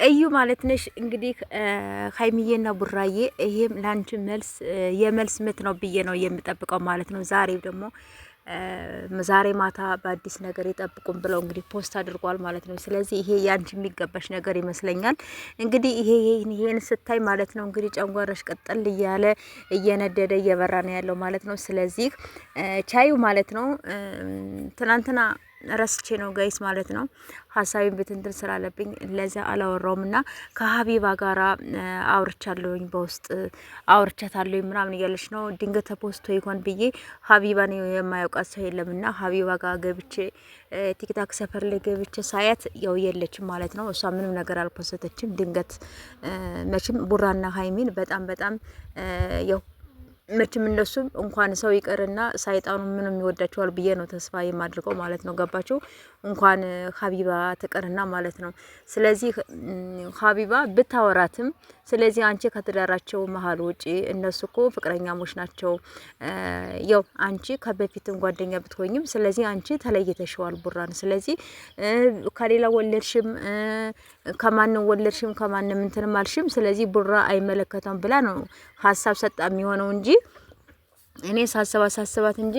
እዩ ማለት ነሽ እንግዲህ ሀይሚዬና ቡራዬ ይሄም ላንቺ መልስ የመልስ ምት ነው ብዬ ነው የምጠብቀው ማለት ነው። ዛሬ ማታ በአዲስ ነገር ይጠብቁን ብለው እንግዲህ ፖስት አድርጓል ማለት ነው። ስለዚህ ይሄ ያንቺ የሚገባሽ ነገር ይመስለኛል። እንግዲህ ይሄን ስታይ ማለት ነው እንግዲህ ጨንጓራሽ ቀጠል እያለ እየነደደ እየበራ ነው ያለው ማለት ነው። ስለዚህ ቻዩ ማለት ነው ትናንትና ረስቼ ነው ጋይስ ማለት ነው ሀሳቤን ብትንትን ስላለብኝ ለዛ አላወራውም እና ከሀቢባ ጋራ አውርቻለሁኝ በውስጥ አውርቻታለሁኝ ምናምን እያለች ነው። ድንገት ተፖስቶ ይሆን ብዬ ሀቢባን የማያውቃት ሰው የለምና ሀቢባ ጋር ገብቼ ቲክታክ ሰፈር ላይ ገብቼ ሳያት ያው የለችም ማለት ነው። እሷ ምንም ነገር አልፖስተችም። ድንገት መቼም ቡራና ሀይሚን በጣም ያው መቼም እነሱም እንኳን ሰው ይቅርና ሳይጣኑ ምንም ይወዳቸዋል ብዬ ነው ተስፋ የማድርገው ማለት ነው። ገባችሁ? እንኳን ሀቢባ ትቅርና ማለት ነው። ስለዚህ ሀቢባ ብታወራትም ስለዚህ አንቺ ከትዳራቸው መሀል ውጪ እነሱ እኮ ፍቅረኛሞች ናቸው። ያው አንቺ ከበፊትም ጓደኛ ብትሆኝም ስለዚህ አንቺ ተለይተሽዋል ቡራን። ስለዚህ ከሌላ ወለድሽም ከማንም ወለድሽም ከማንም እንትንም አልሽም ስለዚህ ቡራ አይመለከተውም ብላ ነው ሀሳብ ሰጣ የሚሆነው እንጂ እኔ ሳስባት እንጂ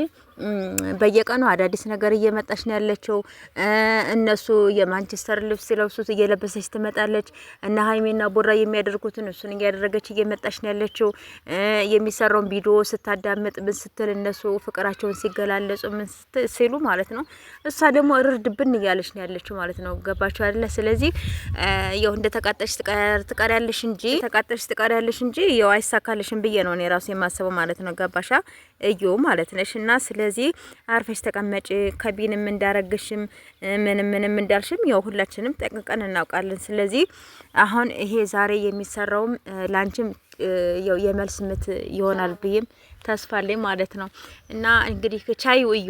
በየቀኑ አዳዲስ ነገር እየመጣች ነው ያለችው። እነሱ የማንቸስተር ልብስ ሲለብሱት እየለበሰች ትመጣለች እና ሀይሜና ቡራ የሚያደርጉትን እሱን እያደረገች እየመጣች ነው ያለችው። የሚሰራውን ቪዲዮ ስታዳምጥ ምን ስትል እነሱ ፍቅራቸውን ሲገላለጹ ምን ሲሉ ማለት ነው። እሷ ደግሞ እርድብን እያለች ነው ያለችው ማለት ነው። ገባችሁ አይደለ? ስለዚህ ያው እንደ ተቃጠሽ ትቀሪያለሽ እንጂ ያው አይሳካልሽም ብዬ ነው እኔ ራሴ የማስበው ማለት ነው። ገባሻ እዩ ማለት ነሽ እና ስለዚህ አርፈሽ ተቀመጪ። ከቢንም እንዳረግሽም ምንም እንዳልሽም ያው ሁላችንም ጠንቅቀን እናውቃለን። ስለዚህ አሁን ይሄ ዛሬ የሚሰራውም ላንቺም ያው የመልስ ምት ይሆናል ብዬም ተስፋ አለኝ ማለት ነው። እና እንግዲህ ቻዩ እዩ